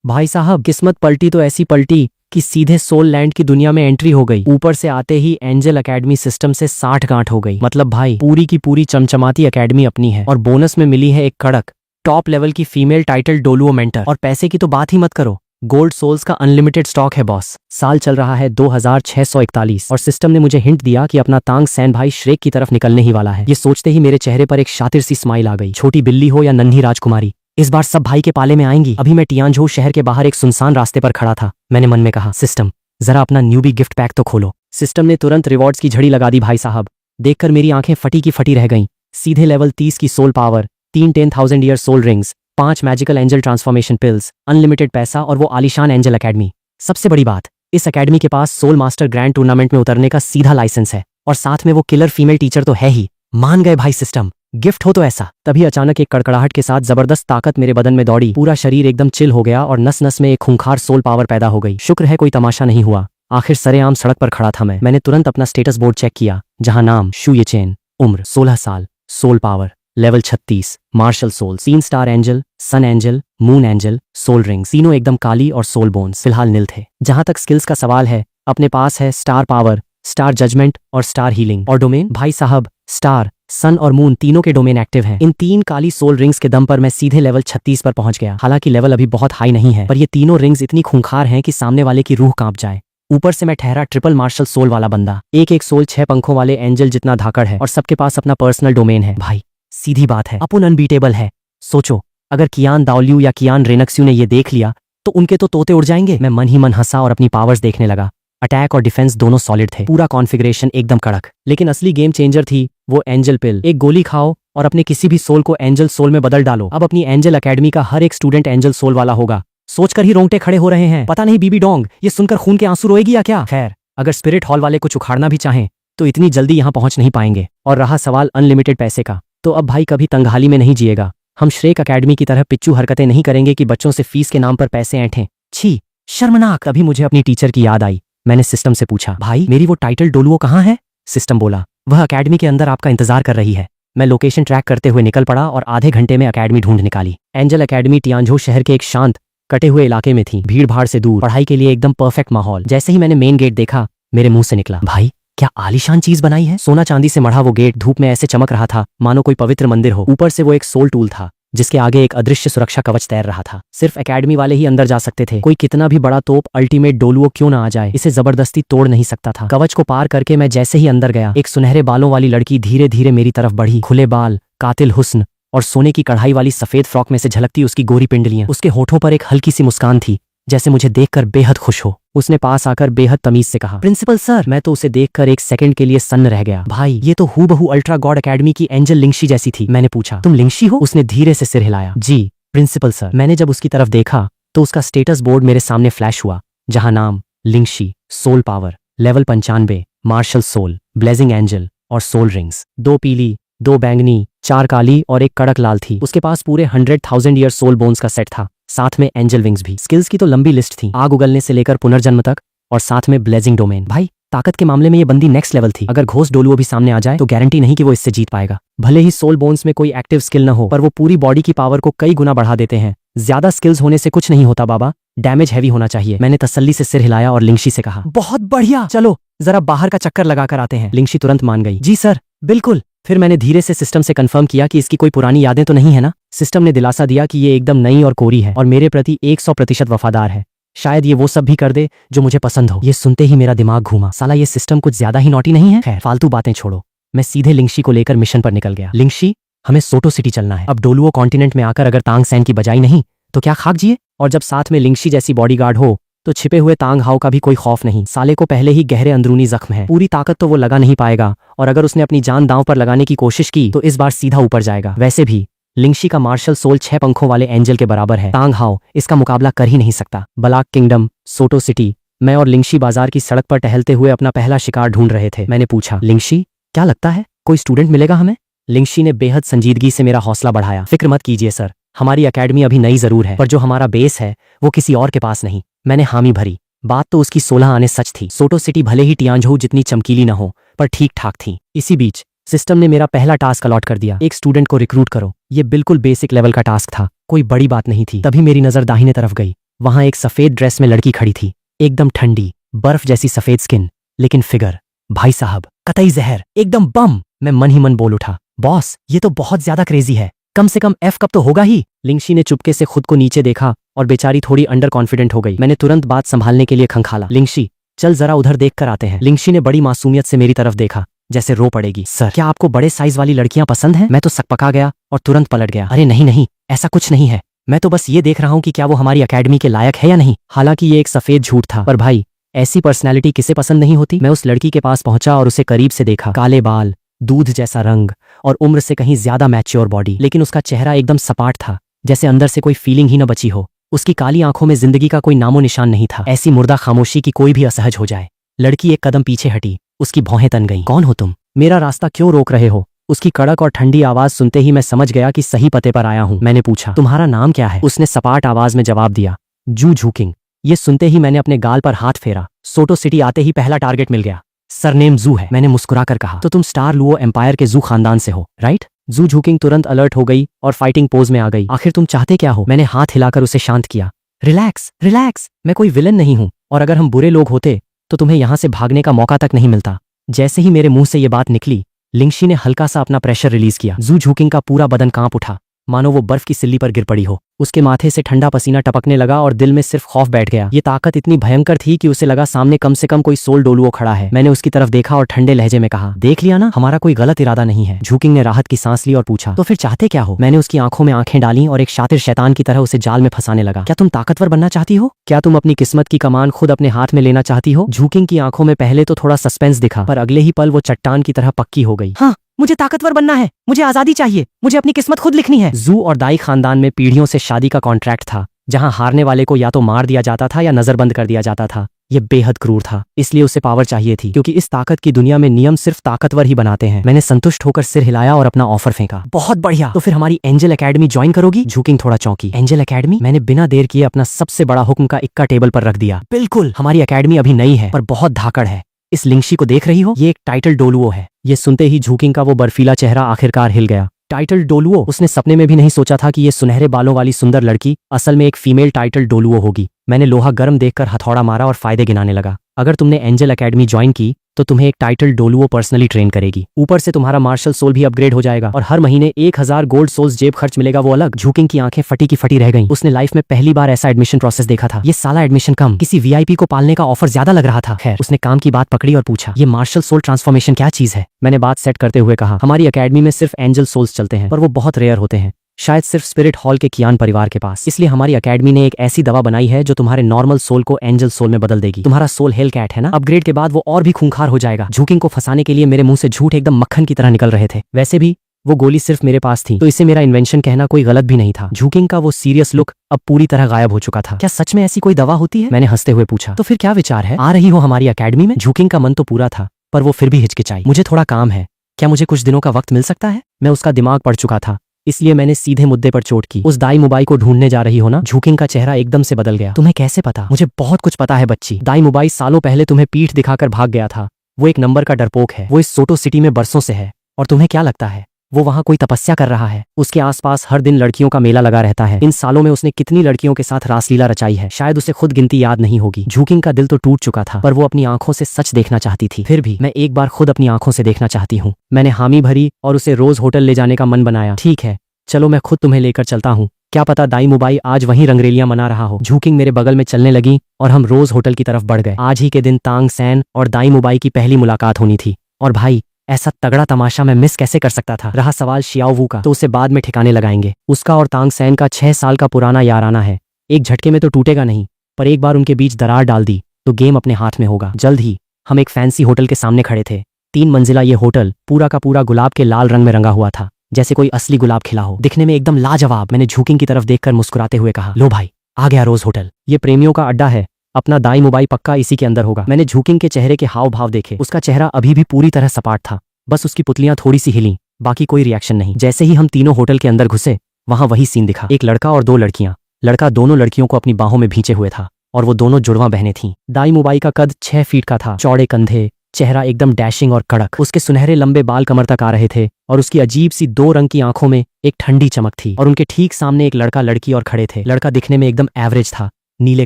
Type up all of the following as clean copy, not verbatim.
भाई साहब किस्मत पलटी तो ऐसी पलटी कि सीधे सोल लैंड की दुनिया में एंट्री हो गई। ऊपर से आते ही एंजल एकेडमी सिस्टम से 60 गांठ हो गई। मतलब भाई पूरी की पूरी चमचमाती एकेडमी अपनी है और बोनस में मिली है एक कड़क टॉप लेवल की फीमेल टाइटल डोलुओ मेंटर। और पैसे की तो बात ही मत करो, गोल्ड सोल्स का अनलिमिटेड स्टॉक है बॉस। साल चल रहा है 2641 और सिस्टम ने मुझे हिंट दिया कि अपना तांग सैन भाई श्रेक की तरफ निकलने ही वाला है। ये सोचते ही मेरे चेहरे पर एक शातिर सी स्माइल आ गई। छोटी बिल्ली हो या नन्ही राजकुमारी, इस बार सब भाई के पाले में आएंगी। अभी मैं टियानझू शहर के बाहर एक सुनसान रास्ते पर खड़ा था। मैंने मन में कहा, सिस्टम जरा अपना न्यूबी गिफ्ट पैक तो खोलो। सिस्टम ने तुरंत रिवॉर्ड्स की झड़ी लगा दी। भाई साहब देखकर मेरी आंखें फटी की फटी रह गईं। सीधे लेवल 30 की soul power, 3 10,000 year soul rings, 5 magical angel transformation pills, unlimited पैसा और वो आलीशान एंजल एकेडमी। सबसे बड़ी बात, इस एकेडमी के पास सोल मास्टर ग्रैंड टूर्नामेंट में उतरने का सीधा लाइसेंस है और साथ में वो किलर फीमेल टीचर तो है ही। मान गए भाई सिस्टम, गिफ्ट हो तो ऐसा। तभी अचानक एक कड़कड़ाहट के साथ जबरदस्त ताकत मेरे बदन में दौड़ी। पूरा शरीर एकदम चिल हो गया और नस नस में एक खूंखार सोल पावर पैदा हो गई। शुक्र है कोई तमाशा नहीं हुआ। आखिर सरेआम सड़क पर खड़ा था मैं। मैंने तुरंत अपना स्टेटस बोर्ड चेक किया, जहां नाम शू ये चेन, उम्र 16 साल, soul power level 36, martial soul, 3 star angel, sun angel, moon angel, soul rings, तीनों एकदम काली और सोल बोन्स फिलहाल नील थे। जहां तक स्किल्स का सवाल है, अपने पास है स्टार पावर, स्टार जजमेंट और स्टार हीलिंग। और डोमेन भाई साहब स्टार, सन और मून तीनों के डोमेन एक्टिव हैं। इन 3 काली सोल रिंग्स के दम पर मैं सीधे लेवल 36 पर पहुंच गया। हालांकि लेवल अभी बहुत हाई नहीं है, पर ये तीनों रिंग्स इतनी खूंखार हैं कि सामने वाले की रूह कांप जाए। ऊपर से मैं ठहरा ट्रिपल मार्शल सोल वाला बंदा। एक एक सोल 6 पंखों वाले एंजल जितना धाकड़ है और सबके पास अपना पर्सनल डोमेन है। भाई सीधी बात है, अपन अनबीटेबल है। सोचो अगर कियान दाओलियू या कियान रेनक्स्यू ने ये देख लिया तो उनके तो तोते उड़ जाएंगे। मैं मन ही मन हंसा और अपनी पावर्स देखने लगा। अटैक और डिफेंस दोनों सॉलिड थे, पूरा कॉन्फ़िगरेशन एकदम कड़क। लेकिन असली गेम चेंजर थी वो एंजल पिल। एक गोली खाओ और अपने किसी भी सोल को एंजल सोल में बदल डालो। अब अपनी एंजल एकेडमी का हर एक स्टूडेंट एंजल सोल वाला होगा। सोचकर ही रोंगटे खड़े हो रहे हैं। पता नहीं बीबी डोंग ये सुनकर खून के आंसू रोएगी या क्या। खैर, अगर स्पिरिट हॉल वाले कुछ उखाड़ना भी चाहें तो इतनी जल्दी यहाँ पहुंच नहीं पाएंगे। और रहा सवाल अनलिमिटेड पैसे का, तो अब भाई कभी तंगहाली में नहीं जिएगा। हम श्रेक एकेडमी की तरह पिच्चू हरकतें नहीं करेंगे कि बच्चों से फीस के नाम पर पैसे ऐंठें। छी, शर्मनाक। अभी मुझे अपनी टीचर की याद आई। मैंने सिस्टम से पूछा, भाई मेरी वो टाइटल डोलुओ कहाँ है? सिस्टम बोला, वह एकेडमी के अंदर आपका इंतजार कर रही है। मैं लोकेशन ट्रैक करते हुए निकल पड़ा और आधे घंटे में एकेडमी ढूंढ निकाली। एंजल एकेडमी टियानझू शहर के एक शांत कटे हुए इलाके में थी, भीड़ भाड़ से दूर, पढ़ाई के लिए एकदम परफेक्ट माहौल। जैसे ही मैंने मेन गेट देखा, मेरे मुंह से निकला, भाई क्या आलीशान चीज बनाई है। सोना चांदी से मढ़ा वो गेट धूप में ऐसे चमक रहा था मानो कोई पवित्र मंदिर हो। ऊपर से वो एक सोल टूल था जिसके आगे एक अदृश्य सुरक्षा कवच तैर रहा था। सिर्फ एकेडमी वाले ही अंदर जा सकते थे। कोई कितना भी बड़ा तोप अल्टीमेट डोलुओ क्यों ना आ जाए, इसे जबरदस्ती तोड़ नहीं सकता था। कवच को पार करके मैं जैसे ही अंदर गया, एक सुनहरे बालों वाली लड़की धीरे धीरे मेरी तरफ बढ़ी। खुले बाल, कातिल हुस्न और सोने की कढ़ाई वाली सफेद फ्रॉक में से झलकती उसकी गोरी पिंडलियां। उसके होठों पर एक हल्की सी मुस्कान थी, जैसे मुझे देखकर बेहद खुश हो। उसने पास आकर बेहद तमीज से कहा, प्रिंसिपल सर। मैं तो उसे देखकर एक सेकंड के लिए सन्न रह गया। भाई ये तो हूबहू अल्ट्रा गॉड एकेडमी की एंजल लिंगशी जैसी थी। मैंने पूछा, तुम लिंगशी हो? उसने धीरे से सिर हिलाया। जी प्रिंसिपल सर। मैंने जब उसकी तरफ देखा तो उसका स्टेटस बोर्ड मेरे सामने फ्लैश हुआ, जहां नाम Lingshi, soul power level 95, martial soul, blazing angel और सोल रिंग्स। 2 पीली, 2 बैंगनी, 4 काली और एक कड़क लाल थी। उसके पास पूरे 100,000 ईयर सोल बोन्स का सेट था, साथ में एंजल विंग्स भी। स्किल्स की तो लंबी लिस्ट थी, आग उगलने से लेकर पुनर्जन्म तक, और साथ में ब्लेजिंग डोमेन। भाई ताकत के मामले में ये बंदी नेक्स्ट लेवल थी। अगर घोस्ट डोलुओ भी सामने आ जाए तो गारंटी नहीं कि वो इससे जीत पाएगा। भले ही सोल बोन्स में कोई एक्टिव स्किल न हो, पर वो पूरी बॉडी की पावर को कई गुना बढ़ा देते हैं। ज्यादा स्किल्स होने से कुछ नहीं होता बाबा, डैमेज हैवी होना चाहिए। मैंने तसल्ली से सिर हिलाया और लिंगशी से कहा, बहुत बढ़िया, चलो जरा बाहर का चक्कर लगा कर आते हैं। लिंगशी तुरंत मान गई, जी सर बिल्कुल। फिर मैंने धीरे से सिस्टम से कंफर्म किया कि इसकी कोई पुरानी यादें तो नहीं है ना। सिस्टम ने दिलासा दिया कि ये एकदम नई और कोरी है और मेरे प्रति 100% वफादार है। शायद ये वो सब भी कर दे जो मुझे पसंद हो। ये सुनते ही मेरा दिमाग घूमा, साला ये सिस्टम कुछ ज्यादा ही नॉटी नहीं है। खैर फालतू बातें छोड़ो, मैं सीधे लिंगशी को लेकर मिशन पर निकल गया। लिंगशी, हमें सोटो सिटी चलना है। अब डोलुओ कॉन्टिनेंट में आकर अगर तांग सैन की बजाई नहीं तो क्या खाक जिए। और जब साथ में लिंगशी जैसी बॉडीगार्ड हो तो छिपे हुए तांग हाउ का भी कोई खौफ नहीं। साले को पहले ही गहरे अंदरूनी जख्म है, पूरी ताकत तो वो लगा नहीं पाएगा, और अगर उसने अपनी जान दांव पर लगाने की कोशिश की तो इस बार सीधा ऊपर जाएगा। वैसे भी लिंगशी का मार्शल सोल 6 पंखों वाले एंजल के बराबर है। तांग हाउ इसका मुकाबला कर ही नहीं सकता। बलाक किंगडम, सोटो सिटी, मैं और लिंगशी बाजार की सड़क पर टहलते हुए अपना पहला शिकार ढूंढ रहे थे। मैंने पूछा, लिंगशी क्या लगता है कोई स्टूडेंट मिलेगा हमें? लिंगशी ने बेहद संजीदगी से मेरा हौसला बढ़ाया, फिक्र मत कीजिए सर, हमारी एकेडमी अभी नई जरूर है, पर जो हमारा बेस है वो किसी और के पास नहीं। मैंने हामी भरी। बात तो उसकी 16 आने सच थी। सोटो सिटी भले ही टियानझू जितनी चमकीली न हो, पर ठीक ठाक थी। इसी बीच सिस्टम ने मेरा पहला टास्क अलॉट कर दिया, एक स्टूडेंट को रिक्रूट करो। ये बिल्कुल बेसिक लेवल का टास्क था, कोई बड़ी बात नहीं थी। तभी मेरी नजर दाहिने तरफ गई। वहां एक सफेद ड्रेस में लड़की खड़ी थी, एकदम ठंडी, बर्फ जैसी सफेद स्किन, लेकिन फिगर, भाई साहब, कतई जहर, एकदम बम। मैं मन ही मन बोल उठा, बॉस ये तो बहुत ज्यादा क्रेजी है, कम से कम एफ कप तो होगा ही। लिंगशी ने चुपके से खुद को नीचे देखा और बेचारी थोड़ी अंडर कॉन्फिडेंट हो गई। मैंने तुरंत बात संभालने के लिए खंखाला, लिंगशी चल जरा उधर देख कर आते हैं। लिंगशी ने बड़ी मासूमियत से मेरी तरफ देखा, जैसे रो पड़ेगी। सर क्या आपको बड़े साइज वाली लड़कियां पसंद हैं? मैं तो सकपका गया और तुरंत पलट गया, अरे नहीं नहीं, ऐसा कुछ नहीं है, मैं तो बस ये देख रहा हूँ कि क्या वो हमारी अकेडमी के लायक है या नहीं। हालांकि ये एक सफेद झूठ था, पर भाई ऐसी पर्सनैलिटी किसे पसंद नहीं होती। मैं उस लड़की के पास पहुंचा और उसे करीब से देखा, काले बाल, दूध जैसा रंग और उम्र से कहीं ज्यादा मैच्योर बॉडी, लेकिन उसका चेहरा एकदम सपाट था, जैसे अंदर से कोई फीलिंग ही न बची हो। उसकी काली आंखों में जिंदगी का कोई नामो निशान नहीं था, ऐसी मुर्दा खामोशी की कोई भी असहज हो जाए। लड़की एक कदम पीछे हटी, उसकी भौहें तन गईं। कौन हो तुम? मेरा रास्ता क्यों रोक रहे हो? उसकी कड़क और ठंडी आवाज सुनते ही मैं समझ गया कि सही पते पर आया हूं। मैंने पूछा, तुम्हारा नाम क्या है? उसने सपाट आवाज में जवाब दिया, जू झूकिंग। ये सुनते ही मैंने अपने गाल पर हाथ फेरा, सोटो सिटी आते ही पहला टारगेट मिल गया। सरनेम जू है, मैंने मुस्कुराकर कहा। तो तुम स्टार लुओ एम्पायर के जू खानदान से हो, राइट? जू झूकिंग तुरंत अलर्ट हो गई और फाइटिंग पोज में आ गई। आखिर तुम चाहते क्या हो? मैंने हाथ हिलाकर उसे शांत किया। रिलैक्स रिलैक्स, मैं कोई विलन नहीं हूं, और अगर हम बुरे लोग होते तो तुम्हें यहां से भागने का मौका तक नहीं मिलता। जैसे ही मेरे मुंह से ये बात निकली, लिंगशी ने हल्का सा अपना प्रेशर रिलीज किया। जू झूकिंग का पूरा बदन कांप उठा, मानो वो बर्फ की सिल्ली पर गिर पड़ी हो। उसके माथे से ठंडा पसीना टपकने लगा और दिल में सिर्फ खौफ बैठ गया। ये ताकत इतनी भयंकर थी कि उसे लगा सामने कम से कम कोई सोल डोलुओ खड़ा है। मैंने उसकी तरफ देखा और ठंडे लहजे में कहा, देख लिया ना, हमारा कोई गलत इरादा नहीं है। झूकिंग ने राहत की सांस ली और पूछा, तो फिर चाहते क्या हो? मैंने उसकी आंखों में आंखें डाली और एक शातिर शैतान की तरह उसे जाल में फंसाने लगा। क्या तुम ताकतवर बनना चाहती हो? क्या तुम अपनी किस्मत की कमान खुद अपने हाथ में लेना चाहती हो? झूकिंग की आंखों में पहले तो थोड़ा सस्पेंस दिखा, पर अगले ही पल वो चट्टान की तरह पक्की हो गई। हाँ, मुझे ताकतवर बनना है, मुझे आजादी चाहिए, मुझे अपनी किस्मत खुद लिखनी है। जू और दाई खानदान में पीढ़ियों से शादी का कॉन्ट्रैक्ट था, जहां हारने वाले को या तो मार दिया जाता था या नजरबंद कर दिया जाता था। ये बेहद क्रूर था, इसलिए उसे पावर चाहिए थी, क्योंकि इस ताकत की दुनिया में नियम सिर्फ ताकतवर ही बनाते हैं। मैंने संतुष्ट होकर सिर हिलाया और अपना ऑफर फेंका। बहुत बढ़िया, तो फिर हमारी एंजल एकेडमी ज्वाइन करोगी? झूकिंग थोड़ा चौंकी। Angel academy? मैंने बिना देर किए अपना सबसे बड़ा हुक्म का इक्का टेबल पर रख दिया। बिल्कुल, हमारी एकेडमी अभी नई है पर बहुत धाकड़ है। इस लिंगशी को देख रही हो? ये एक टाइटल डोलुओ है। ये सुनते ही झूकिंग का वो बर्फीला चेहरा आखिरकार हिल गया। टाइटल डोलुओ? उसने सपने में भी नहीं सोचा था कि ये सुनहरे बालों वाली सुंदर लड़की असल में एक फीमेल टाइटल डोलुओ होगी। मैंने लोहा गर्म देखकर हथौड़ा मारा और फायदे गिनाने लगा। अगर तुमने एंजल एकेडमी ज्वाइन की तो तुम्हें एक टाइटल डोलुओ पर्सनली ट्रेन करेगी, ऊपर से तुम्हारा मार्शल सोल भी अपग्रेड हो जाएगा और हर महीने 1000 गोल्ड सोल्स जेब खर्च मिलेगा, वो अलग। झूकिंग की आंखें फटी की फटी रह गईं। उसने लाइफ में पहली बार ऐसा एडमिशन प्रोसेस देखा था। ये साला एडमिशन कम, किसी वीआईपी को पालने का ऑफर ज्यादा लग रहा था। खैर, उसने काम की बात पकड़ी और पूछा, ये मार्शल सोल ट्रांसफॉर्मेशन क्या चीज है? मैंने बात सेट करते हुए कहा, हमारी अकेडमी में सिर्फ एंजल सोल्स चलते हैं, पर वो बहुत रेयर होते हैं, शायद सिर्फ स्पिरिट हॉल के कियान परिवार के पास। इसलिए हमारी अकेडमी ने एक ऐसी दवा बनाई है जो तुम्हारे नॉर्मल सोल को एंजल सोल में बदल देगी। तुम्हारा सोल हेल कैट है ना, अपग्रेड के बाद वो और भी खूंखार हो जाएगा। झूकिंग को फंसाने के लिए मेरे मुंह से झूठ एकदम मक्खन की तरह निकल रहे थे। वैसे भी वो गोली सिर्फ मेरे पास थी, तो इसे मेरा इन्वेंशन कहना कोई गलत भी नहीं था। झूकिंग का वो सीरियस लुक अब पूरी तरह गायब हो चुका था। क्या सच में ऐसी कोई दवा होती है? मैंने हंसते हुए पूछा। तो फिर क्या विचार है, आ रही हो हमारी अकेडमी में? झूकिंग का मन तो पूरा था, पर वो फिर भी हिचकिचाई। मुझे थोड़ा काम है, क्या मुझे कुछ दिनों का वक्त मिल सकता है? मैं उसका दिमाग पढ़ चुका था, इसलिए मैंने सीधे मुद्दे पर चोट की। उस दाई मुबाई को ढूंढने जा रही हो ना? झूकिंग का चेहरा एकदम से बदल गया। तुम्हें कैसे पता? मुझे बहुत कुछ पता है बच्ची। दाई मुबाई सालों पहले तुम्हें पीठ दिखाकर भाग गया था। वो एक नंबर का डरपोक है। वो इस सोटो सिटी में बरसों से है, और तुम्हें क्या लगता है वो वहां कोई तपस्या कर रहा है? उसके आसपास हर दिन लड़कियों का मेला लगा रहता है। इन सालों में उसने कितनी लड़कियों के साथ रासलीला रचाई है, शायद उसे खुद गिनती याद नहीं होगी। झूकिंग का दिल तो टूट चुका था, पर वो अपनी आंखों से सच देखना चाहती थी। फिर भी मैं एक बार खुद अपनी आंखों से देखना चाहती हूँ। मैंने हामी भरी और उसे रोज होटल ले जाने का मन बनाया। ठीक है, चलो मैं खुद तुम्हें लेकर चलता हूँ, क्या पता दाई मुबाई आज वहीं रंगरेलियां मना रहा हो। झूकिंग मेरे बगल में चलने लगी और हम रोज होटल की तरफ बढ़ गए। आज ही के दिन तांग सैन और दाई मुबाई की पहली मुलाकात होनी थी, और भाई ऐसा तगड़ा तमाशा मैं मिस कैसे कर सकता था। रहा सवाल शियाओ वू का, तो उसे बाद में ठिकाने लगाएंगे। उसका और तांग सैन का 6 साल का पुराना याराना है, एक झटके में तो टूटेगा नहीं, पर एक बार उनके बीच दरार डाल दी तो गेम अपने हाथ में होगा। जल्द ही हम एक फैंसी होटल के सामने खड़े थे। 3 मंजिला ये होटल पूरा का पूरा गुलाब के लाल रंग में रंगा हुआ था, जैसे कोई असली गुलाब खिला हो, दिखने में एकदम लाजवाब। मैंने झूकिंग की तरफ देखकर मुस्कुराते हुए कहा, लो भाई, आ गया रोज होटल, ये प्रेमियों का अड्डा है, अपना दाई मुबाई पक्का इसी के अंदर होगा। मैंने झूकिंग के चेहरे के हाव भाव देखे। उसका चेहरा अभी भी पूरी तरह सपाट था, बस उसकी पुतलियां थोड़ी सी हिली, बाकी कोई रिएक्शन नहीं। जैसे ही हम तीनों होटल के अंदर घुसे, वहां वही सीन दिखा। एक लड़का और 2 लड़कियां। लड़का दोनों लड़कियों को अपनी बाहों में भींचे हुए था, और वो दोनों जुड़वां बहनें थीं। दाई मुबाई का कद 6 फीट का था, चौड़े कंधे, चेहरा एकदम डैशिंग और कड़क। उसके सुनहरे लंबे बाल कमर तक आ रहे थे, और उसकी अजीब सी 2 रंग की आंखों में एक ठंडी चमक थी। और उनके ठीक सामने एक लड़का लड़की और खड़े थे। लड़का दिखने में एकदम एवरेज था, नीले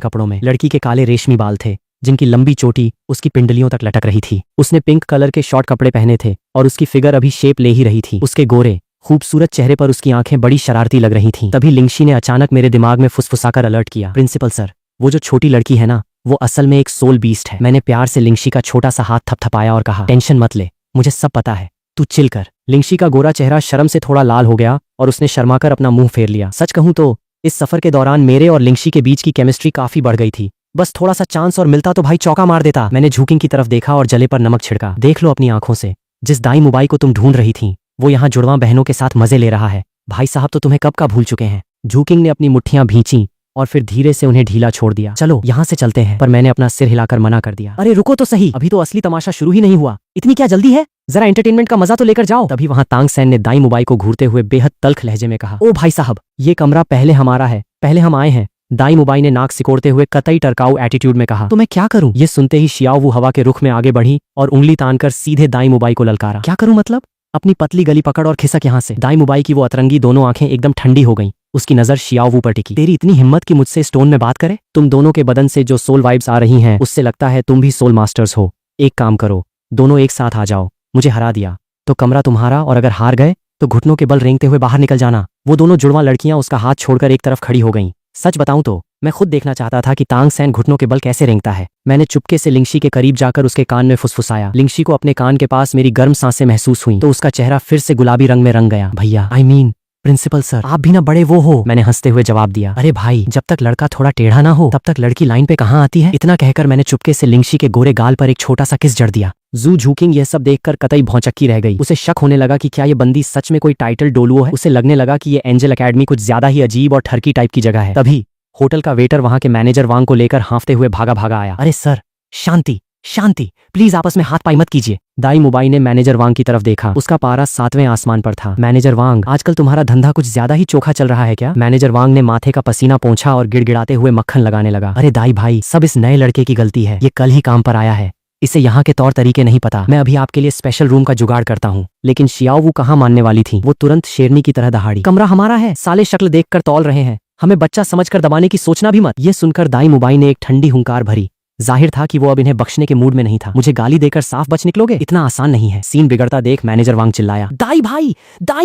कपड़ों में। लड़की के काले रेशमी बाल थे जिनकी लंबी चोटी उसकी पिंडलियों तक लटक रही थी। उसने पिंक कलर के शॉर्ट कपड़े पहने थे और उसकी फिगर अभी शेप ले ही रही थी। उसके गोरे खूबसूरत चेहरे पर उसकी आंखें बड़ी शरारती लग रही थीं। तभी लिंगशी ने अचानक मेरे दिमाग में फुसफुसाकर अलर्ट किया, प्रिंसिपल सर, वो जो छोटी लड़की है ना, वो असल में एक सोल बीस्ट है। मैंने प्यार से लिंगशी का छोटा सा हाथ थपथपाया और कहा, टेंशन मत ले, मुझे सब पता है, तू चिल कर। लिंगशी का गोरा चेहरा शर्म से थोड़ा लाल हो गया और उसने शर्माकर अपना मुंह फेर लिया। सच कहूं तो इस सफर के दौरान मेरे और लिंगशी के बीच की केमिस्ट्री काफी बढ़ गई थी। बस थोड़ा सा चांस और मिलता तो भाई चौका मार देता। मैंने झुकिंग की तरफ देखा और जले पर नमक छिड़का। देख लो अपनी आंखों से, जिस दाई मुबाई को तुम ढूंढ रही थी वो यहाँ जुड़वां बहनों के साथ मजे ले रहा है। भाई साहब तो तुम्हें कब का भूल चुके हैं। झुकिंग ने अपनी मुट्ठियां भींची और फिर धीरे से उन्हें ढीला छोड़ दिया। चलो यहाँ से चलते हैं। पर मैंने अपना सिर हिलाकर मना कर दिया। अरे रुको तो सही, अभी तो असली तमाशा शुरू ही नहीं हुआ, इतनी क्या जल्दी है, जरा एंटरटेनमेंट का मजा तो लेकर जाओ। तभी वहां तांग सैन ने दाई मुबाई को घूरते हुए बेहद तल्ख लहजे में कहा, ओ भाई साहब, ये कमरा पहले हमारा है, पहले हम आए हैं। दाई मुबाई ने नाक सिकोड़ते हुए कतई टरकाऊ एटीट्यूड में कहा, तो मैं क्या करूं? ये सुनते ही शियाओ हवा के रुख में आगे बढ़ी और उंगली तानकर सीधे दाई मुबाई को ललकारा। क्या करूं मतलब? अपनी पतली गली पकड़ और खिसक यहाँ से। दाई मुबाई की वो अतरंगी दोनों आंखें एकदम ठंडी हो गईं। उसकी नजर शियाओ पर टिकी। तेरी इतनी हिम्मत कि मुझसे स्टोन में बात करे? तुम दोनों के बदन से जो सोल वाइब्स आ रही हैं उससे लगता है तुम भी सोल मास्टर्स हो। एक काम करो, दोनों एक साथ आ जाओ। मुझे हरा दिया तो कमरा तुम्हारा, और अगर हार गए तो घुटनों के बल रेंगते हुए बाहर निकल जाना। वो दोनों जुड़वां लड़कियां उसका हाथ छोड़कर एक तरफ खड़ी हो गईं। सच बताऊं तो मैं खुद देखना चाहता था कि तांग सैन घुटनों के बल कैसे रेंगता है। मैंने चुपके से लिंगशी के करीब जाकर उसके कान में फुसफुसाया। लिंगशी को अपने कान के पास मेरी गर्म सांसें महसूस हुई तो उसका चेहरा फिर से गुलाबी रंग में रंग गया। भैया, आई मीन प्रिंसिपल सर, आप भी ना बड़े वो हो। मैंने हंसते हुए जवाब दिया। अरे भाई, जब तक लड़का थोड़ा टेढ़ा ना हो तब तक लड़की लाइन पे कहाँ आती है। इतना कहकर मैंने चुपके से लिंगशी के गोरे गाल पर एक छोटा सा किस जड़ दिया। जू झुकिंग यह सब देखकर कतई भौचक्की रह गई। उसे शक होने लगा कि क्या ये बंदी सच में कोई टाइटल डोलुओ है। उसे लगने लगा कि ये एंजल एकेडमी कुछ ज्यादा ही अजीब और ठरकी टाइप की जगह है। तभी होटल का वेटर वहां के मैनेजर वांग को लेकर हांफते हुए भागा भागा आया। अरे सर, शांति शांति, प्लीज आपस में हाथ पाई मत कीजिए। दाई मुबाई ने मैनेजर वांग की तरफ देखा। उसका पारा 7वें आसमान पर था। मैनेजर वांग, आजकल तुम्हारा धंधा कुछ ज्यादा ही चोखा चल रहा है क्या? मैनेजर वांग ने माथे का पसीना पोंछा और गिड़गिड़ाते हुए मक्खन लगाने लगा। अरे दाई भाई, सब इस नए लड़के की गलती है। ये कल ही काम पर आया है, इसे यहाँ के तौर तरीके नहीं पता। मैं अभी आपके लिए स्पेशल रूम का जुगाड़ करता हूँ। लेकिन शियाओ वो कहाँ मानने वाली थी। वो तुरंत शेरनी की तरह दहाड़ी, कमरा हमारा है, साले शक्ल देखकर तौल रहे हैं, हमें बच्चा समझकर दबाने की सोचना भी मत। ये सुनकर दाई मुबाई ने एक ठंडी हुंकार भरी। जाहिर था कि वो अब इन्हें बख्शने के मूड में नहीं था। मुझे गाली देकर साफ बच निकलोगे? इतना आसान नहीं है। सीन बिगड़ता देख मैनेजर वांग चिल्लाया, दाई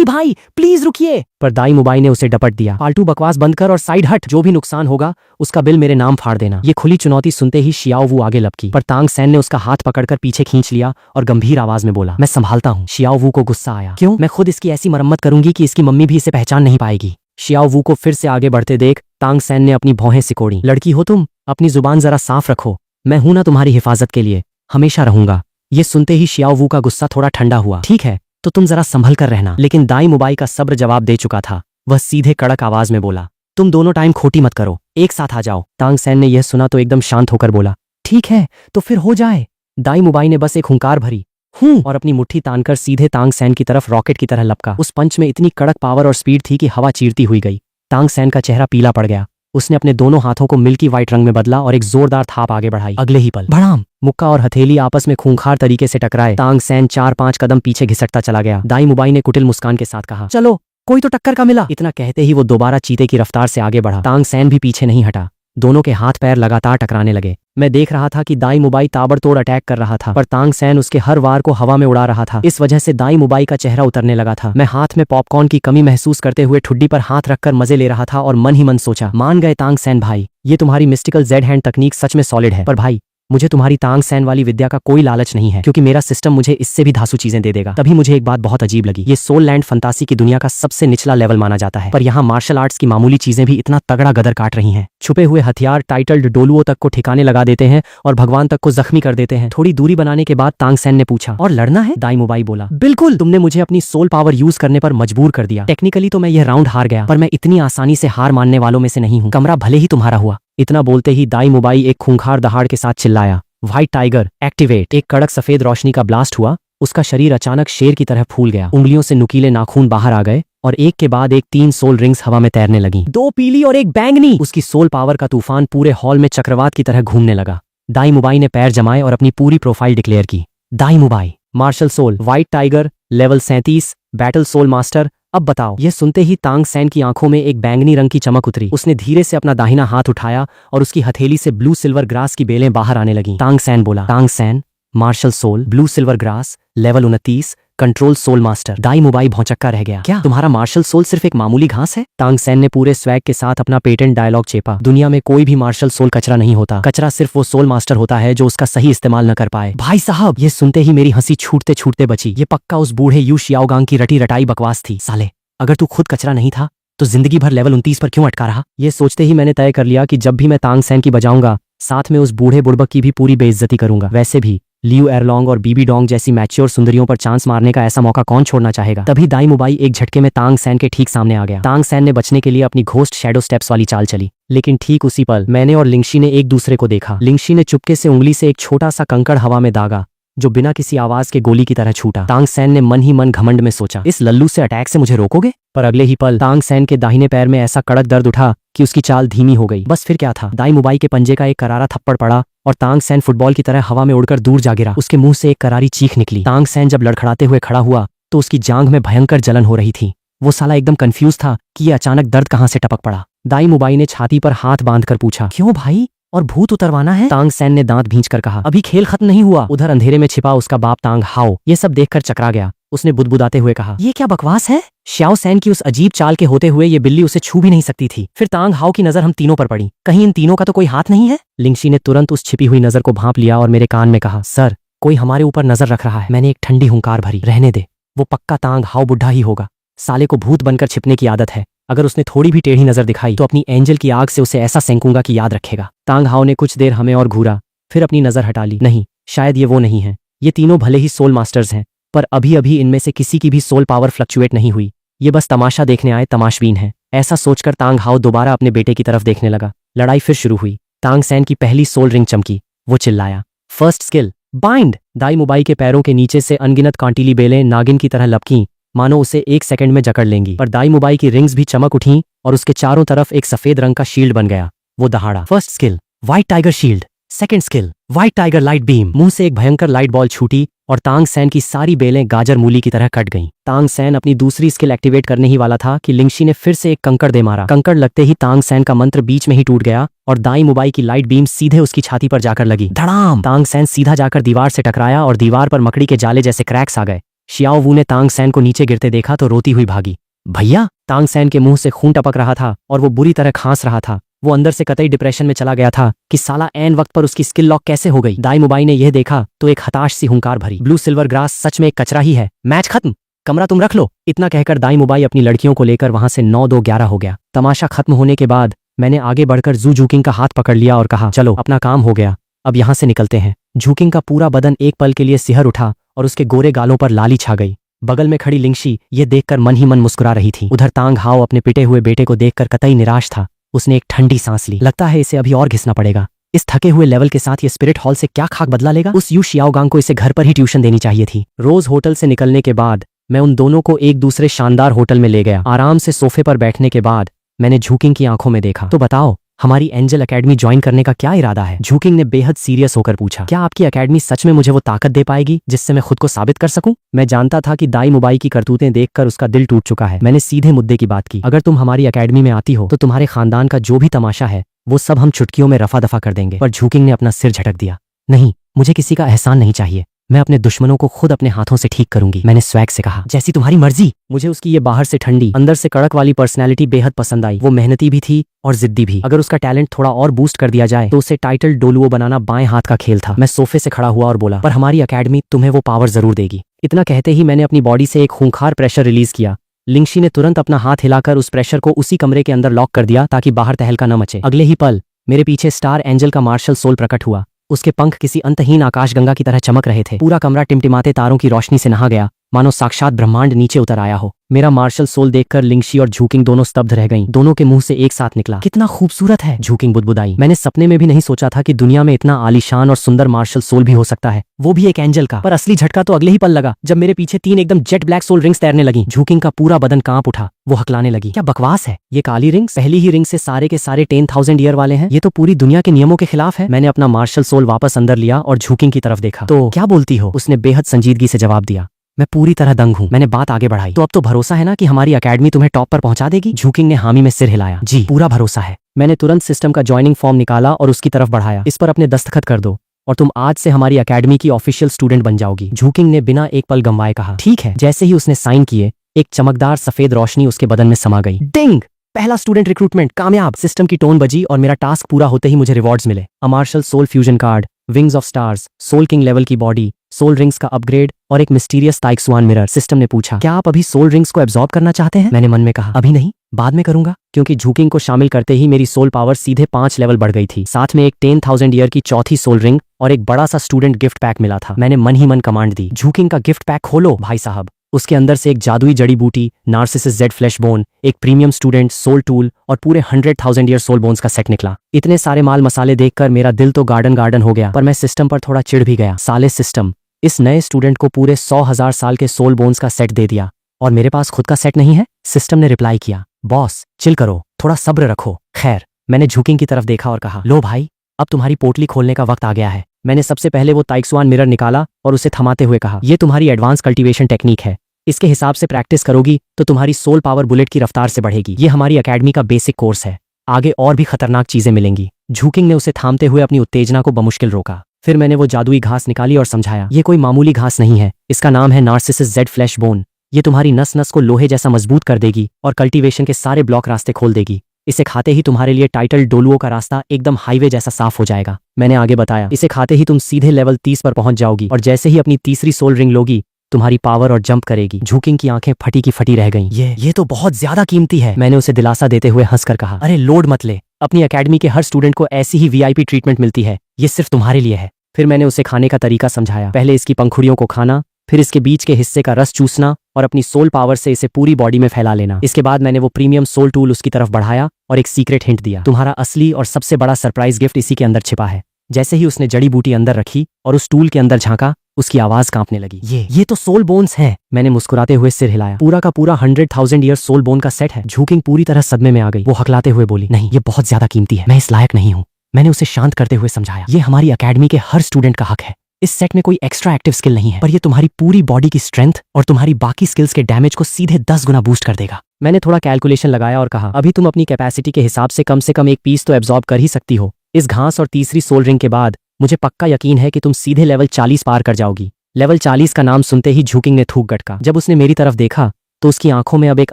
भाई प्लीज रुकिए। पर दाई मुबाई ने उसे डपट दिया। फालतू बकवास बंद कर और साइड हट। जो भी नुकसान होगा उसका बिल मेरे नाम फाड़ देना। ये खुली चुनौती सुनते ही शियाओ वू आगे लपकी, पर तांग सैन ने उसका हाथ पकड़कर पीछे खींच लिया और गंभीर आवाज में बोला, मैं संभालता हूँ। शियाओ वू को गुस्सा आया। क्यों? मैं खुद इसकी ऐसी मरम्मत करूंगी कि इसकी मम्मी भी इसे पहचान नहीं पाएगी। शियाओ वू को फिर से आगे बढ़ते देख तांग सैन ने अपनी भौहें सिकोड़ी। लड़की हो तुम, अपनी जुबान जरा साफ रखो। मैं हूं ना तुम्हारी हिफाजत के लिए, हमेशा रहूंगा। ये सुनते ही शियाओ वू का गुस्सा थोड़ा ठंडा हुआ। ठीक है, तो तुम जरा संभल कर रहना। लेकिन दाई मुबाई का सब्र जवाब दे चुका था। वह सीधे कड़क आवाज में बोला, तुम दोनों टाइम खोटी मत करो, एक साथ आ जाओ। तांग सैन ने यह सुना तो एकदम शांत होकर बोला, ठीक है तो फिर हो जाए। दाई मुबाई ने बस एक हुंकार भरी और अपनी मुट्ठी तानकर सीधे तांग सैन की तरफ रॉकेट की तरह लपका। उस पंच में इतनी कड़क पावर और स्पीड थी कि हवा चीरती हुई गई। तांग सैन का चेहरा पीला पड़ गया। उसने अपने दोनों हाथों को मिल्की व्हाइट रंग में बदला और एक जोरदार थाप आगे बढ़ाई। अगले ही पल भड़ाम, मुक्का और हथेली आपस में खूंखार तरीके से टकराए। तांग सैन 4-5 कदम पीछे घिसटता चला गया। दाई मुबाई ने कुटिल मुस्कान के साथ कहा, चलो कोई तो टक्कर का मिला। इतना कहते ही वो दोबारा चीते की रफ्तार से आगे बढ़ा। तांग सैन भी पीछे नहीं हटा। दोनों के हाथ पैर लगातार टकराने लगे। मैं देख रहा था कि दाई मुबाई ताबड़तोड़ अटैक कर रहा था, पर तांग सैन उसके हर वार को हवा में उड़ा रहा था। इस वजह से दाई मुबाई का चेहरा उतरने लगा था। मैं हाथ में पॉपकॉर्न की कमी महसूस करते हुए ठुड्डी पर हाथ रखकर मजे ले रहा था और मन ही मन सोचा, मान गए तांग सैन भाई, ये तुम्हारी मिस्टिकल जेड हैंड तकनीक सच में सॉलिड है। पर भाई, मुझे तुम्हारी तांग सैन वाली विद्या का कोई लालच नहीं है, क्योंकि मेरा सिस्टम मुझे इससे भी धांसू चीजें दे देगा। तभी मुझे एक बात बहुत अजीब लगी। ये सोल लैंड फंतासी की दुनिया का सबसे निचला लेवल माना जाता है, पर यहाँ मार्शल आर्ट्स की मामूली चीजें भी इतना तगड़ा गदर काट रही हैं। छुपे हुए हथियार टाइटल्ड डोलुओं तक को ठिकाने लगा देते हैं और भगवान तक को जख्मी कर देते हैं। थोड़ी दूरी बनाने के बाद तांग सैन ने पूछा, और लड़ना है? दाई मुबाई बोला, बिल्कुल। तुमने मुझे अपनी सोल पावर यूज करने पर मजबूर कर दिया। टेक्निकली तो मैं यह राउंड हार गया, पर मैं इतनी आसानी से हार मानने वालों में से नहीं हूँ। कमरा भले ही तुम्हारा हुआ। इतना बोलते ही दाई मुबाई एक खूंखार दहाड़ के साथ चिल्लाया, व्हाइट टाइगर एक्टिवेट। एक कड़क सफेद रोशनी का ब्लास्ट हुआ। उसका शरीर अचानक शेर की तरह फूल गया। उंगलियों से नुकीले नाखून बाहर आ गए और एक के बाद एक 3 सोल रिंग्स हवा में तैरने लगी। 2 पीली और एक बैंगनी। उसकी सोल पावर का तूफान पूरे हॉल में चक्रवात की तरह घूमने लगा। दाई मुबाई ने पैर जमाए और अपनी पूरी प्रोफाइल डिक्लेयर की। Dai Mubai, martial soul, white tiger, level 37, battle soul master, अब बताओ। यह सुनते ही तांग सैन की आंखों में एक बैंगनी रंग की चमक उतरी। उसने धीरे से अपना दाहिना हाथ उठाया और उसकी हथेली से ब्लू सिल्वर ग्रास की बेलें बाहर आने लगीं। तांग सैन बोला, Tang San, martial soul, blue silver grass, level 29, control soul master. Dai Mubai भौंचक्का रह गया। क्या तुम्हारा मार्शल सोल सिर्फ एक मामूली घास है? तांग सैन ने पूरे स्वैग के साथ अपना पेटेंट डायलॉग चेपा। दुनिया में कोई भी मार्शल सोल कचरा नहीं होता। कचरा सिर्फ वो सोल मास्टर होता है जो उसका सही इस्तेमाल न कर पाए। भाई साहब, ये सुनते ही मेरी हंसी छूटते छूटते बची। ये पक्का उस बूढ़े यू शियाओगांग की रटी रटाई बकवास थी। साले, अगर तू खुद कचरा नहीं था तो जिंदगी भर लेवल 29 पर क्यों अटका रहा? ये सोचते ही मैंने तय कर लिया कि जब भी मैं तांग सैन की बजाऊंगा, साथ में उस बूढ़े बुड़बक की भी पूरी बेइज्जती करूंगा। वैसे भी लियू एरलोंग और बीबी डोंग जैसी मैच्योर सुंदरियों पर चांस मारने का ऐसा मौका कौन छोड़ना चाहेगा। तभी दाई मुबाई एक झटके में तांग सैन के ठीक सामने आ गया। तांग सैन ने बचने के लिए अपनी घोस्ट शैडो स्टेप्स वाली चाल चली, लेकिन ठीक उसी पल मैंने और लिंगशी ने एक दूसरे को देखा। लिंगशी ने चुपके से उंगली से एक छोटा सा कंकड़ हवा में दागा, जो बिना किसी आवाज के गोली की तरह छूटा। तांग सैन ने मन ही मन घमंड में सोचा, इस लल्लू से अटैक से मुझे रोकोगे? पर अगले ही पल तांग सैन के दाहिने पैर में ऐसा कड़क दर्द उठा कि उसकी चाल धीमी हो गई। बस फिर क्या था, दाई मुबाई के पंजे का एक करारा थप्पड़ पड़ा और तांग सैन फुटबॉल की तरह हवा में उड़कर दूर जा गिरा। उसके मुंह से एक करारी चीख निकली। तांग सैन जब लड़खड़ाते हुए खड़ा हुआ तो उसकी जांघ में भयंकर जलन हो रही थी। वो साला एकदम कंफ्यूज था कि ये अचानक दर्द कहां से टपक पड़ा। दाई मुबाई ने छाती पर हाथ बांधकर पूछा, क्यों भाई, और भूत उतरवाना है? तांग सैन ने दांत भींचकर कहा, अभी खेल खत्म नहीं हुआ। उधर अंधेरे में छिपा उसका बाप तांग हाओ ये सब देखकर चकरा गया। उसने बुदबुदाते हुए कहा, ये क्या बकवास है? श्याओ सैन की उस अजीब चाल के होते हुए ये बिल्ली उसे छू भी नहीं सकती थी। फिर तांग हाओ की नजर हम तीनों पर पड़ी। कहीं इन तीनों का तो कोई हाथ नहीं है? लिंगशी ने तुरंत उस छिपी हुई नजर को भांप लिया और मेरे कान में कहा, सर, कोई हमारे ऊपर नजर रख रहा है। मैंने एक ठंडी हुंकार भरी, रहने दे, वो पक्का तांग हाओ बुढ़ा ही होगा। साले को भूत बनकर छिपने की आदत है। अगर उसने थोड़ी भी टेढ़ी नजर दिखाई तो अपनी एंजल की आग से उसे ऐसा सेंकूंगा कि याद रखेगा। तांग हाओ ने कुछ देर हमें और घूरा, फिर अपनी नजर हटा ली। नहीं, शायद ये वो नहीं है। ये तीनों भले ही सोल मास्टर्स हैं, पर अभी अभी इनमें से किसी की भी सोल पावर फ्लक्चुएट नहीं हुई। ये बस तमाशा देखने आए तमाशबीन है। ऐसा सोचकर तांग हाओ दोबारा अपने बेटे की तरफ देखने लगा। लड़ाई फिर शुरू हुई। तांग सैन की पहली सोल रिंग चमकी। वो चिल्लाया, फर्स्ट स्किल बाइंड। दाई मुबाई के पैरों के नीचे से अनगिनत कांटीली बेलें नागिन की तरह लपकीं, मानो उसे एक सेकंड में जकड़ लेंगी। पर दाई मुबाई की रिंग्स भी चमक उठीं और उसके चारों तरफ एक सफेद रंग का शील्ड बन गया। वो दहाड़ा, first skill white tiger shield, second skill white tiger light beam. मुंह से एक भयंकर लाइट बॉल छूटी और तांग सैन की सारी बेलें गाजर मूली की तरह कट गईं। तांग सैन अपनी दूसरी स्किल एक्टिवेट करने ही वाला था कि लिंगशी ने फिर से एक कंकड़ दे मारा। कंकड़ लगते ही तांग सैन का मंत्र बीच में ही टूट गया और दाई मुबाई की लाइट बीम सीधे उसकी छाती पर जाकर लगी। धड़ाम! तांग सैन सीधा जाकर दीवार से टकराया और दीवार पर मकड़ी के जाले जैसे क्रैक्स आ गए। शियाओ वू ने तांग सैन को नीचे गिरते देखा तो रोती हुई भागी। भैया! तांग सैन के मुंह से खून टपक रहा था और वो बुरी तरह खांस रहा था। वो अंदर से कतई डिप्रेशन में चला गया था कि साला ऐन वक्त पर उसकी स्किल लॉक कैसे हो गई। दाई मुबाई ने यह देखा तो एक हताश सी हुंकार भरी, ब्लू सिल्वर ग्रास सच में एक कचरा ही है। मैच खत्म, कमरा तुम रख लो। इतना कहकर दाई मुबाई अपनी लड़कियों को लेकर वहां से 9-2-11 हो गया। तमाशा खत्म होने के बाद मैंने आगे बढ़कर जू जूकिंग का हाथ पकड़ लिया और कहा, चलो अपना काम हो गया, अब यहाँ से निकलते हैं। जूकिंग का पूरा बदन एक पल के लिए सिहर उठा और उसके गोरे गालों पर लाली छा गई। बगल में खड़ी लिंगशी ये देखकर मन ही मन मुस्कुरा रही थी। उधर तांग हाओ अपने पिटे हुए बेटे को देखकर कतई निराश था। उसने एक ठंडी सांस ली। लगता है इसे अभी और घिसना पड़ेगा। इस थके हुए लेवल के साथ ये स्पिरिट हॉल से क्या खाक बदला लेगा। उस यू शियाओगांग को इसे घर पर ही ट्यूशन देनी चाहिए थी। रोज होटल से निकलने के बाद मैं उन दोनों को एक दूसरे शानदार होटल में ले गया। आराम से सोफे पर बैठने के बाद मैंने झूकिंग की आंखों में देखा। तो बताओ, हमारी एंजल एकेडमी ज्वाइन करने का क्या इरादा है? झूकिंग ने बेहद सीरियस होकर पूछा। क्या आपकी एकेडमी सच में मुझे वो ताकत दे पाएगी जिससे मैं खुद को साबित कर सकूं? मैं जानता था कि दाई मुबाई की करतूतें देखकर उसका दिल टूट चुका है। मैंने सीधे मुद्दे की बात की। अगर तुम हमारी एकेडमी में आती हो तो तुम्हारे खानदान का जो भी तमाशा है वो सब हम चुटकियों में रफा दफा कर देंगे। पर झूकिंग ने अपना सिर झटक दिया। नहीं, मुझे किसी का एहसान नहीं चाहिए। मैं अपने दुश्मनों को खुद अपने हाथों से ठीक करूंगी। मैंने स्वैग से कहा, जैसी तुम्हारी मर्जी। मुझे उसकी ये बाहर से ठंडी अंदर से कड़क वाली पर्सनैलिटी बेहद पसंद आई। वो मेहनती भी थी और जिद्दी भी। अगर उसका टैलेंट थोड़ा और बूस्ट कर दिया जाए तो उसे टाइटल डोलुओ बनाना बाएं हाथ का खेल था। मैं सोफे से खड़ा हुआ और बोला, पर हमारी एकेडमी तुम्हें वो पावर जरूर देगी। इतना कहते ही मैंने अपनी बॉडी से एक खूंखार प्रेशर रिलीज किया। लिंगशी ने तुरंत अपना हाथ हिलाकर उस प्रेशर को उसी कमरे के अंदर लॉक कर दिया ताकि बाहर तहलका न मचे। अगले ही पल मेरे पीछे स्टार एंजल का मार्शल सोल प्रकट हुआ। उसके पंख किसी अंतहीन आकाशगंगा की तरह चमक रहे थे। पूरा कमरा टिमटिमाते तारों की रोशनी से नहा गया, मानो साक्षात ब्रह्मांड नीचे उतर आया हो। मेरा मार्शल सोल देखकर लिंगशी और झूकिंग दोनों स्तब्ध रह गईं। दोनों के मुंह से एक साथ निकला, कितना खूबसूरत है। झूकिंग बुदबुदाई, मैंने सपने में भी नहीं सोचा था कि दुनिया में इतना आलीशान और सुंदर मार्शल सोल भी हो सकता है, वो भी एक एंजल का। पर असली झटका तो अगले ही पल लगा जब मेरे पीछे 3 एकदम जेट ब्लैक सोल रिंग्स तैरने लगी। झूकिंग का पूरा बदन कांप उठा। वो हकलाने लगी, क्या बकवास है ये काली रिंग्स? पहली ही रिंग से सारे के सारे 10,000 ईयर वाले हैं। ये तो पूरी दुनिया के नियमों के खिलाफ है। मैंने अपना मार्शल सोल वापस अंदर लिया और झूकिंग की तरफ देखा। तो क्या बोलती हो? उसने बेहद संजीदगी से जवाब दिया, मैं पूरी तरह दंग हूँ। मैंने बात आगे बढ़ाई, तो अब तो भरोसा है ना कि हमारी अकेडमी तुम्हें टॉप पर पहुंचा देगी? झुकिंग ने हामी में सिर हिलाया। जी पूरा भरोसा है। मैंने तुरंत सिस्टम का ज्वाइनिंग फॉर्म निकाला और उसकी तरफ बढ़ाया। इस पर अपने दस्तखत कर दो और तुम आज से हमारी अकेडमी की ऑफिशियल स्टूडेंट बन जाओगी। झुकिंग ने बिना एक पल गंवाए कहा, ठीक है। जैसे ही उसने साइन किए, एक चमकदार सफेद रोशनी उसके बदन में समा गई। डिंग! पहला स्टूडेंट रिक्रूटमेंट कामयाब। सिस्टम की टोन बजी और मेरा टास्क पूरा होते ही मुझे रिवॉर्ड्स मिले। A martial soul fusion card, wings of stars, soul king level की बॉडी, सोल रिंग्स का अपग्रेड और एक मिस्टीरियस ताइक्सुआन मिरर। सिस्टम ने पूछा, क्या आप अभी सोल रिंग्स को एब्जॉर्ब करना चाहते हैं? मैंने मन में कहा, अभी नहीं, बाद में करूंगा, क्योंकि झुकिंग को शामिल करते ही मेरी सोल पावर सीधे 5 लेवल बढ़ गई थी। साथ में एक 10,000 ईयर की चौथी सोल रिंग और एक बड़ा सा स्टूडेंट गिफ्ट पैक मिला था। मैंने मन ही मन कमांड दी, झुकिंग का गिफ्ट पैक खोलो भाई साहब। उसके अंदर से एक जादुई जड़ी बूटी, नार्सिसिस जेड फ्लैश बोन, एक प्रीमियम स्टूडेंट सोल टूल और पूरे 100,000 ईयर सोल बोन्स का सेट निकला। इतने सारे माल मसाले देखकर मेरा दिल तो गार्डन गार्डन हो गया, पर मैं सिस्टम पर थोड़ा चिढ़ भी गया। साले सिस्टम, इस नए स्टूडेंट को पूरे 100,000 साल के सोल बोन्स का सेट दे दिया और मेरे पास खुद का सेट नहीं है। सिस्टम ने रिप्लाई किया, बॉस चिल करो, थोड़ा सब्र रखो। खैर, मैंने झुकिंग की तरफ देखा और कहा, लो भाई, अब तुम्हारी पोटली खोलने का वक्त आ गया है। मैंने सबसे पहले वो ताइक्सुआन मिरर निकाला और उसे थमाते हुए कहा, ये तुम्हारी एडवांस कल्टीवेशन टेक्निक है। इसके हिसाब से प्रैक्टिस करोगी तो तुम्हारी सोल पावर बुलेट की रफ्तार से बढ़ेगी। ये हमारी अकेडमी का बेसिक कोर्स है, आगे और भी खतरनाक चीजें मिलेंगी। झुकिंग ने उसे थामते हुए अपनी उत्तेजना को बमुश्किल रोका। फिर मैंने वो जादुई घास निकाली और समझाया, ये कोई मामूली घास नहीं है, इसका नाम है नार्सिसिस जेड फ्लैश बोन। ये तुम्हारी नस नस को लोहे जैसा मजबूत कर देगी और कल्टीवेशन के सारे ब्लॉक रास्ते खोल देगी। इसे खाते ही तुम्हारे लिए टाइटल डोलुओं का रास्ता एकदम हाईवे जैसा साफ हो जाएगा। मैंने आगे बताया, इसे खाते ही तुम सीधे लेवल 30 पर पहुंच जाओगी और जैसे ही अपनी तीसरी सोल रिंग लोगी, तुम्हारी पावर और जंप करेगी। झुकिंग की आंखें फटी की फटी रह गईं। ये तो बहुत ज्यादा कीमती है। मैंने उसे दिलासा देते हुए हंसकर कहा, अरे लोड मत ले, अपनी अकेडमी के हर स्टूडेंट को ऐसी ही वीआईपी ट्रीटमेंट मिलती है, ये सिर्फ तुम्हारे लिए है। फिर मैंने उसे खाने का तरीका समझाया, पहले इसकी पंखुड़ियों को खाना, फिर इसके बीच के हिस्से का रस चूसना और अपनी सोल पावर से इसे पूरी बॉडी में फैला लेना। इसके बाद मैंने वो प्रीमियम सोल टूल उसकी तरफ बढ़ाया और एक सीक्रेट हिंट दिया, तुम्हारा असली और सबसे बड़ा सरप्राइज गिफ्ट इसी के अंदर छिपा है। जैसे ही उसने जड़ी बूटी अंदर रखी और उस टूल के अंदर झांका, उसकी आवाज कांपने लगी। ये तो सोल बोन्स हैं। मैंने मुस्कुराते हुए सिर हिलाया। पूरा का पूरा 100,000 ईयर सोल बोन का सेट है। झुकिंग पूरी तरह सदमे में आ गई। वो हकलाते हुए बोली, नहीं, ये बहुत ज्यादा कीमती है, मैं इस लायक नहीं हूँ। मैंने उसे शांत करते हुए समझाया, ये हमारी अकेडमी के हर स्टूडेंट का हक है। इस सेट में कोई एक्स्ट्रा एक्टिव स्किल नहीं है, पर ये तुम्हारी पूरी बॉडी की स्ट्रेंथ और तुम्हारी बाकी स्किल्स के डैमेज को सीधे 10 गुना बूस्ट कर देगा। मैंने थोड़ा कैलकुलेशन लगाया और कहा, अभी तुम अपनी कैपेसिटी के हिसाब से कम एक पीस तो एब्जॉर्ब कर ही सकती हो। इस घास और तीसरी सोल रिंग के बाद मुझे पक्का यकीन है कि तुम सीधे लेवल 40 पार कर जाओगी। लेवल 40 का नाम सुनते ही झुकिंग ने थूक गटका। जब उसने मेरी तरफ देखा तो उसकी आंखों में अब एक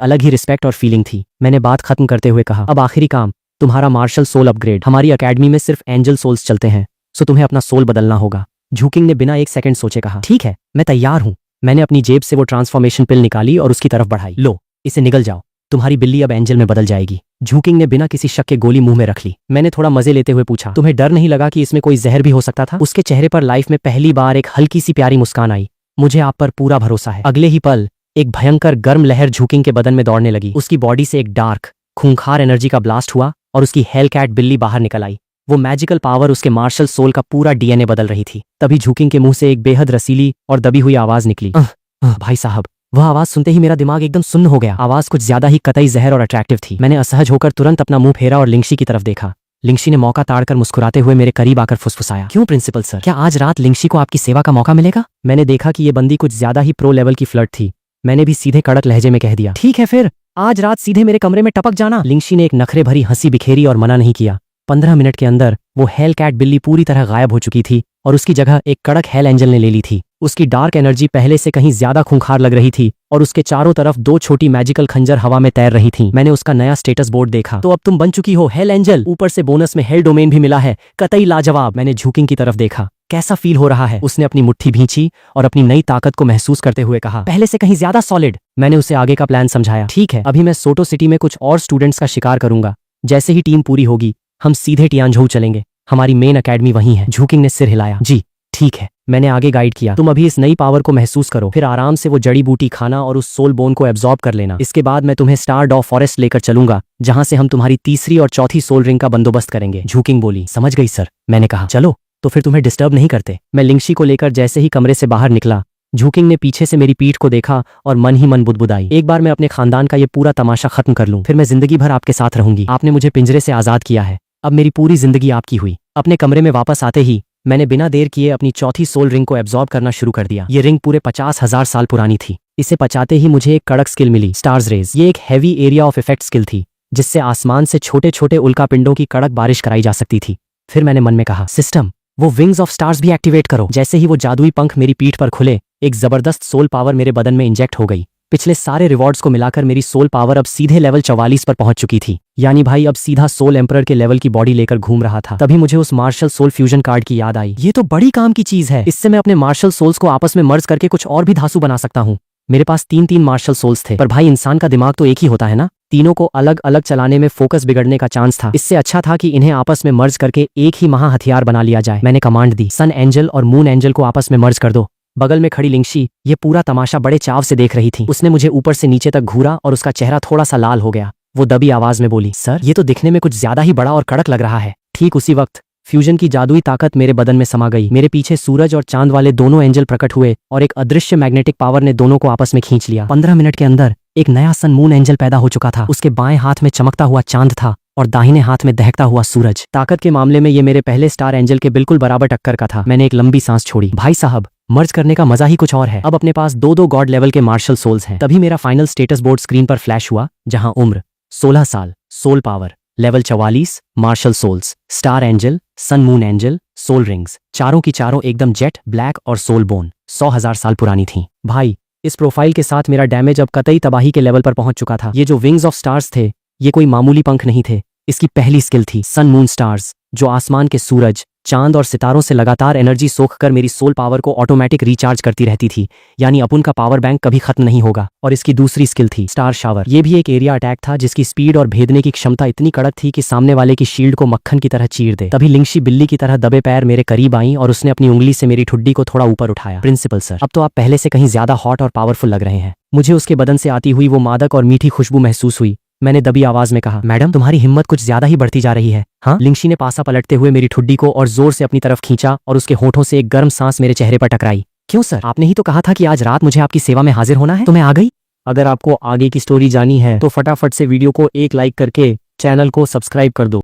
अलग ही रिस्पेक्ट और फीलिंग थी। मैंने बात खत्म करते हुए कहा, अब आखिरी काम, तुम्हारा मार्शल सोल अपग्रेड। हमारी अकेडमी में सिर्फ एंजल सोल्स चलते हैं, सो तुम्हें अपना सोल बदलना होगा। झुकिंग ने बिना एक सेकंड सोचे कहा, ठीक है, मैं तैयार हूं। मैंने अपनी जेब से वो ट्रांसफॉर्मेशन पिल निकाली और उसकी तरफ बढ़ाई। लो, इसे निगल जाओ, तुम्हारी बिल्ली अब एंजल में बदल जाएगी। झुकिंग ने बिना किसी शक के गोली मुंह में रख ली। मैंने थोड़ा मजे लेते हुए पूछा, तुम्हें डर नहीं लगा कि इसमें कोई जहर भी हो सकता था? उसके चेहरे पर लाइफ में पहली बार एक हल्की सी प्यारी मुस्कान आई। मुझे आप पर पूरा भरोसा है। अगले ही पल एक भयंकर गर्म लहर झुकिंग के बदन में दौड़ने लगी। उसकी बॉडी से एक डार्क खूंखार एनर्जी का ब्लास्ट हुआ और उसकी हेलकैट बिल्ली बाहर निकल आई। वो मैजिकल पावर उसके मार्शल सोल का पूरा डीएनए बदल रही थी। तभी झुकिंग के मुंह से एक बेहद रसीली और दबी हुई आवाज निकली। भाई साहब। वह आवाज सुनते ही मेरा दिमाग एकदम सुन्न हो गया। आवाज कुछ ज्यादा ही कतई जहर और अट्रैक्टिव थी। मैंने असहज होकर तुरंत अपना मुंह फेरा और लिंगशी की तरफ देखा। लिंगशी ने मौका ताड़कर मुस्कुराते हुए मेरे करीब आकर फुसफुसाया, क्यों प्रिंसिपल सर, क्या आज रात लिंगशी को आपकी सेवा का मौका मिलेगा? मैंने देखा कि ये बंदी कुछ ज्यादा ही प्रो लेवल की फ्लर्ट थी। मैंने भी सीधे कड़क लहजे में कह दिया, ठीक है फिर, आज रात सीधे मेरे कमरे में टपक जाना। लिंगशी ने एक नखरे भरी हंसी बिखेरी और मना नहीं किया। 15 मिनट के अंदर वो हेल कैट बिल्ली पूरी तरह गायब हो चुकी थी और उसकी जगह एक कड़क हेल एंजल ने ले ली थी। उसकी डार्क एनर्जी पहले से कहीं ज्यादा खूंखार लग रही थी और उसके चारों तरफ 2 छोटी मैजिकल खंजर हवा में तैर रही थीं। मैंने उसका नया स्टेटस बोर्ड देखा, तो अब तुम बन चुकी हो हेल एंजल, ऊपर से बोनस में हेल डोमेन भी मिला है, कतई लाजवाब। मैंने झुकिंग की तरफ देखा, कैसा फील हो रहा है? उसने अपनी मुट्ठी भींची और अपनी नई ताकत को महसूस करते हुए कहा, पहले से कहीं ज्यादा सॉलिड। मैंने उसे आगे का प्लान समझाया, ठीक है, अभी मैं सोटो सिटी में कुछ और स्टूडेंट्स का शिकार करूंगा। जैसे ही टीम पूरी होगी हम सीधे टियानझोउ चलेंगे, हमारी मेन अकेडमी वहीं है। झुकिंग ने सिर हिलाया, जी ठीक है। मैंने आगे गाइड किया, तुम अभी इस नई पावर को महसूस करो, फिर आराम से वो जड़ी बूटी खाना और उस सोल बोन को एब्जॉर्ब कर लेना। इसके बाद मैं तुम्हें स्टार डॉ फॉरेस्ट लेकर चलूंगा, जहां से हम तुम्हारी तीसरी और चौथी सोल रिंग का बंदोबस्त करेंगे। झुकिंग बोली, समझ गई सर। मैंने कहा, चलो तो फिर तुम्हें डिस्टर्ब नहीं करते। मैं लिंगशी को लेकर जैसे ही कमरे से बाहर निकला, झुकिंग ने पीछे से मेरी पीठ को देखा और मन ही मन बुदबुदाई, एक बार मैं अपने खानदान का ये पूरा तमाशा खत्म कर लूं, फिर मैं जिंदगी भर आपके साथ रहूंगी। आपने मुझे पिंजरे से आजाद किया है, अब मेरी पूरी जिंदगी आपकी हुई। अपने कमरे में वापस आते ही मैंने बिना देर किए अपनी चौथी सोल रिंग को एब्जॉर्ब करना शुरू कर दिया। ये रिंग पूरे 50,000 साल पुरानी थी। इसे पचाते ही मुझे एक कड़क स्किल मिली, स्टार्स रेज। ये एक heavy area of effect skill थी, जिससे आसमान से छोटे छोटे उल्का पिंडों की कड़क बारिश कराई जा सकती थी। फिर मैंने मन में कहा, सिस्टम वो विंग्स ऑफ स्टार्स भी एक्टिवेट करो। जैसे ही वो जादुई पंख मेरी पीठ पर खुले, एक जबरदस्त सोल पावर मेरे बदन में इंजेक्ट हो गई। पिछले सारे रिवॉर्ड्स को मिलाकर मेरी सोल पावर अब सीधे लेवल 44 पर पहुंच चुकी थी। यानी भाई अब सीधा सोल एम्परर के लेवल की बॉडी लेकर घूम रहा था। तभी मुझे उस मार्शल सोल फ्यूजन कार्ड की याद आई। ये तो बड़ी काम की चीज है, इससे मैं अपने मार्शल सोल्स को आपस में मर्ज करके कुछ और भी धांसू बना सकता हूँ। मेरे पास तीन मार्शल सोल्स थे, पर भाई इंसान का दिमाग तो एक ही होता है ना। तीनों को अलग अलग चलाने में फोकस बिगड़ने का चांस था। इससे अच्छा था कि इन्हें आपस में मर्ज करके एक ही महा हथियार बना लिया जाए। मैंने कमांड दी, सन एंजल और मून एंजल को आपस में मर्ज कर दो। बगल में खड़ी लिंगशी ये पूरा तमाशा बड़े चाव से देख रही थी। उसने मुझे ऊपर से नीचे तक घूरा और उसका चेहरा थोड़ा सा लाल हो गया। वो दबी आवाज में बोली, सर ये तो दिखने में कुछ ज्यादा ही बड़ा और कड़क लग रहा है। ठीक उसी वक्त फ्यूजन की जादुई ताकत मेरे बदन में समा गई। मेरे पीछे सूरज और चांद वाले दोनों एंजल प्रकट हुए और एक अदृश्य मैग्नेटिक पावर ने दोनों को आपस में खींच लिया। 15 मिनट के अंदर एक नया सन मून एंजल पैदा हो चुका था। उसके बाएं हाथ में चमकता हुआ चांद था और दाहिने हाथ में दहकता हुआ सूरज। ताकत के मामले में ये मेरे पहले स्टार एंजल के बिल्कुल बराबर टक्कर का था। मैंने एक लंबी सांस छोड़ी। भाई साहब, मर्ज करने का मजा ही कुछ और है। अब अपने पास दो गॉड लेवल के मार्शल सोल्स हैं। तभी मेरा फाइनल स्टेटस बोर्ड स्क्रीन पर फ्लैश हुआ, जहां उम्र 16 साल, soul power level 44, martial souls, star angel, sun moon angel, soul rings, चारों की चारों एकदम जेट ब्लैक और सोल बोन 100,000 साल पुरानी थीं। भाई इस प्रोफाइल के साथ मेरा डैमेज अब कतई तबाही के लेवल पर पहुंच चुका था। ये जो विंग्स ऑफ स्टार्स थे, ये कोई मामूली पंख नहीं थे। इसकी पहली स्किल थी सन मून स्टार्स, जो आसमान के सूरज, चांद और सितारों से लगातार एनर्जी सोखकर मेरी सोल पावर को ऑटोमेटिक रिचार्ज करती रहती थी। यानी अपन का पावर बैंक कभी खत्म नहीं होगा। और इसकी दूसरी स्किल थी स्टार शावर। ये भी एक एरिया अटैक था, जिसकी स्पीड और भेदने की क्षमता इतनी कड़क थी कि सामने वाले की शील्ड को मक्खन की तरह चीर दे। तभी लिंगशी बिल्ली की तरह दबे पैर मेरे करीब आई और उसने अपनी उंगली से मेरी ठुड्डी को थोड़ा ऊपर उठाया। प्रिंसिपल सर, अब तो आप पहले से कहीं ज्यादा हॉट और पावरफुल लग रहे हैं। मुझे उसके बदन से आती हुई वो मादक और मीठी खुशबू महसूस हुई। मैंने दबी आवाज में कहा, मैडम तुम्हारी हिम्मत कुछ ज्यादा ही बढ़ती जा रही है। हाँ? लिंगशी ने पासा पलटते हुए मेरी ठुड्डी को और जोर से अपनी तरफ खींचा और उसके होठों से एक गर्म सांस मेरे चेहरे पर टकराई। क्यों सर, आपने ही तो कहा था कि आज रात मुझे आपकी सेवा में हाजिर होना है, तो मैं आ गई। अगर आपको आगे की स्टोरी जानी है तो फटाफट से वीडियो को एक लाइक करके चैनल को सब्सक्राइब कर दो।